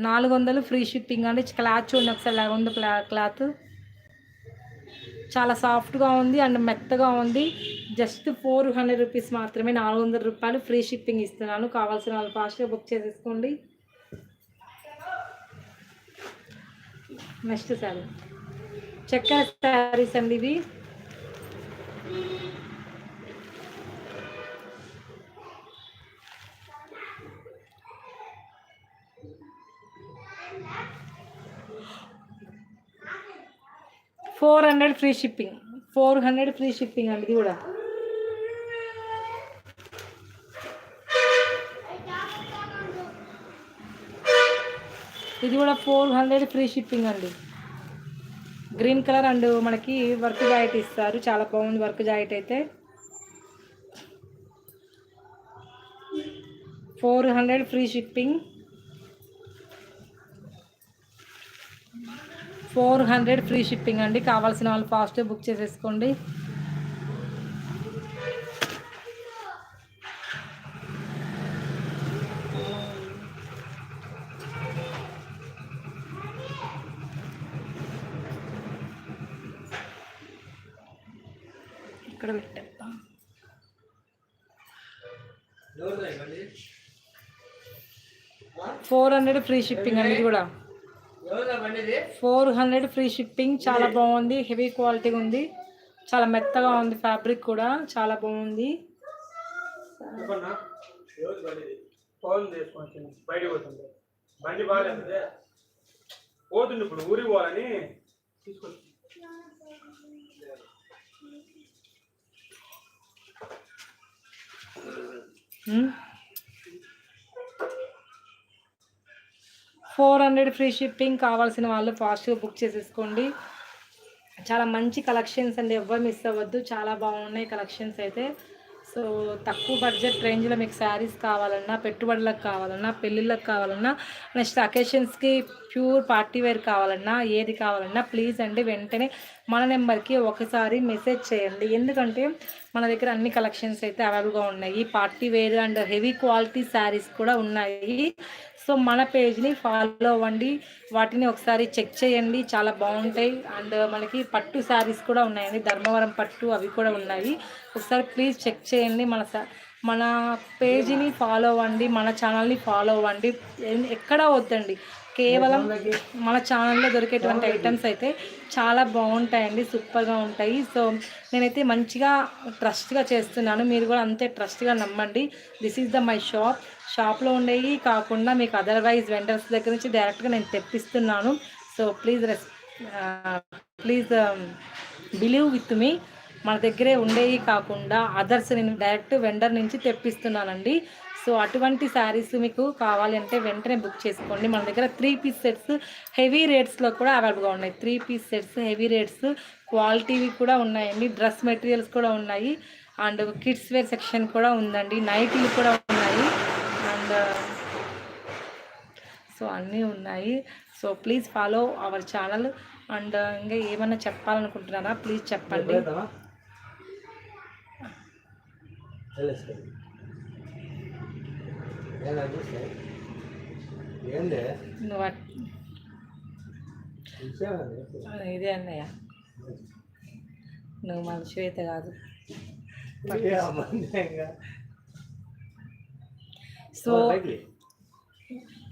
400 free shipping అండి. Cloth చూడండి ఒకసారి ఎలా ఉంది క్లాత్. చాలా సాఫ్ట్గా ఉంది అండ్ మెత్తగా ఉంది. జస్ట్ 400 రూపీస్ మాత్రమే, 400 రూపాయలు ఫ్రీ షిప్పింగ్ ఇస్తున్నాను. కావాల్సిన వాళ్ళు ఫాస్ట్గా బుక్ చేసేసుకోండి. నెక్స్ట్ శారీ చక్కెర శారీస్ అండి ఇవి. $400 ఫ్రీ షిప్పింగ్, 400 ఫ్రీ షిప్పింగ్ అండి ఇది కూడా. ఇది కూడా 400 ఫ్రీ షిప్పింగ్ అండి. గ్రీన్ కలర్ అండ్ మనకి వర్క్ జాకెట్ ఇస్తారు. చాలా బాగుంది వర్క్ జాకెట్ అయితే. 400 ఫ్రీ షిప్పింగ్, 400 ఫ్రీ షిప్పింగ్ అండి. కావాల్సిన వాళ్ళు ఫాస్ట్గా బుక్ చేసేసుకోండి. ఇక్కడ పెట్టా 400 ఫ్రీ షిప్పింగ్ అండి ఇది కూడా. 400 ఫ్రీ షిప్పింగ్. చాలా బాగుంది, హెవీ క్వాలిటీ ఉంది, చాలా మెత్తగా ఉంది, ఫ్యాబ్రిక్ కూడా చాలా బాగుంది. పోతుంది ఇప్పుడు ఊరికి పోవాలని తీసుకొచ్చి 400 ఫ్రీ షిప్పింగ్. కావాల్సిన వాళ్ళు ఫాస్ట్గా బుక్ చేసేసుకోండి. చాలా మంచి కలెక్షన్స్ అండి, ఎవ్వరు మిస్ అవ్వద్దు. చాలా బాగున్నాయి కలెక్షన్స్ అయితే. సో తక్కువ బడ్జెట్ రేంజ్లో మీకు శారీస్ కావాలన్నా, పెట్టుబడులకు కావాలన్నా, పెళ్ళిళ్ళకి కావాలన్నా, నెక్స్ట్ అకేషన్స్కి ప్యూర్ పార్టీ వేర్ కావాలన్నా, ఏది కావాలన్నా ప్లీజ్ అండి వెంటనే మన నెంబర్కి ఒకసారి మెసేజ్ చేయండి. ఎందుకంటే మన దగ్గర అన్ని కలెక్షన్స్ అయితే అవైలబుల్గా ఉన్నాయి. Party wear and heavy quality saris కూడా ఉన్నాయి. సో మన పేజ్ని ఫాలో అవ్వండి, వాటిని ఒకసారి చెక్ చేయండి, చాలా బాగుంటాయి. అండ్ మనకి పట్టు శారీస్ కూడా ఉన్నాయండి, ధర్మవరం పట్టు అవి కూడా ఉన్నాయి. ఒకసారి ప్లీజ్ చెక్ చేయండి. మన పేజీని ఫాలో అవ్వండి, మన ఛానల్ని ఫాలో అవ్వండి. ఎక్కడా వద్దండి, కేవలం మన ఛానల్లో దొరికేటువంటి ఐటమ్స్ అయితే చాలా బాగుంటాయండి, సూపర్గా ఉంటాయి. సో నేనైతే మంచిగా ట్రస్ట్గా చేస్తున్నాను, మీరు కూడా అంతే ట్రస్ట్గా నమ్మండి. దిస్ ఈజ్ మై షాప్లో ఉండేవి కాకుండా మీకు అదర్వైజ్ వెండర్స్ దగ్గర నుంచి డైరెక్ట్గా నేను తెప్పిస్తున్నాను. So please believe with me. మన దగ్గరే ఉండేవి కాకుండా అదర్స్ నేను డైరెక్ట్ వెండర్ నుంచి తెప్పిస్తున్నానండి. సో అటువంటి శారీస్ మీకు కావాలి అంటే వెంటనే బుక్ చేసుకోండి. మన దగ్గర 3 పీస్ సెట్స్ హెవీ రేట్స్లో కూడా అవైలబుల్గా ఉన్నాయి. 3 పీస్ సెట్స్ హెవీ రేట్స్ క్వాలిటీవి కూడా ఉన్నాయండి. డ్రెస్ మెటీరియల్స్ కూడా ఉన్నాయి అండ్ కిడ్స్ వేర్ సెక్షన్ కూడా ఉందండి. నైటీలు కూడా ఉన్నాయి అండ్ సో అన్నీ ఉన్నాయి. So please follow our channel. And ఇంకా ఏమన్నా చెప్పాలనుకుంటున్నారా ప్లీజ్ చెప్పండి. ఇదే అన్నయ్య, నువ్వు మనిషి అయితే కాదు. సో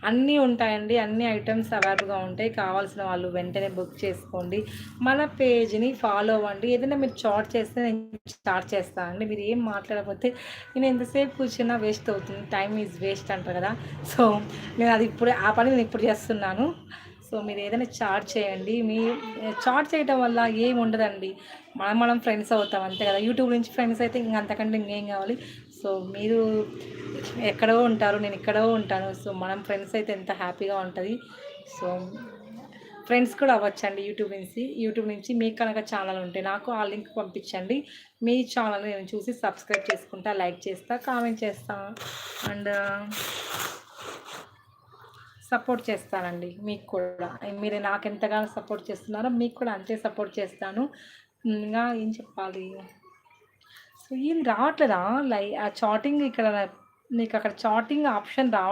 అన్నీ ఉంటాయండి, అన్ని ఐటమ్స్ అవైలబుల్గా ఉంటాయి. కావాల్సిన వాళ్ళు వెంటనే బుక్ చేసుకోండి. మన పేజ్ని ఫాలో అవ్వండి. ఏదైనా మీరు చాట్ చేస్తే నేను స్టార్ట్ చేస్తానండి. మీరు ఏం మాట్లాడకపోతే నేను ఎంతసేపు కూర్చున్నా వేస్ట్ అవుతుంది, టైం ఈజ్ వేస్ట్ అంటారు కదా. సో నేను అది ఆ పని నేను ఇప్పుడు చేస్తున్నాను. సో మీరు ఏదైనా చాట్ చేయండి. మీ చాట్ చేయడం వల్ల ఏం ఉండదండి, మనం ఫ్రెండ్స్ అవుతాం అంతే కదా. యూట్యూబ్ నుంచి ఫ్రెండ్స్ అయితే అంతకంటే ఇంకేం కావాలి. సో మీరు ఎక్కడో ఉంటారు, నేను ఎక్కడో ఉంటాను. సో మనం ఫ్రెండ్స్ అయితే ఎంత హ్యాపీగా ఉంటుంది. సో ఫ్రెండ్స్ కూడా అవ్వచ్చండి యూట్యూబ్ నుంచి. మీకు కనుక ఛానల్ ఉంటే నాకు ఆ లింక్ పంపించండి. మీ ఛానల్ నేను చూసి సబ్స్క్రైబ్ చేసుకుంటా, లైక్ చేస్తా, కామెంట్ చేస్తా అండ్ సపోర్ట్ చేస్తానండి. మీకు కూడా మీరు నాకు ఎంతగానో సపోర్ట్ చేస్తున్నారో మీకు కూడా అంతే సపోర్ట్ చేస్తాను. ఇంకా ఏం చెప్పాలి, సో ఏం రావట్లేదా ఆ చాటింగ్, ఇక్కడ నీకు అక్కడ చాటింగ్ ఆప్షన్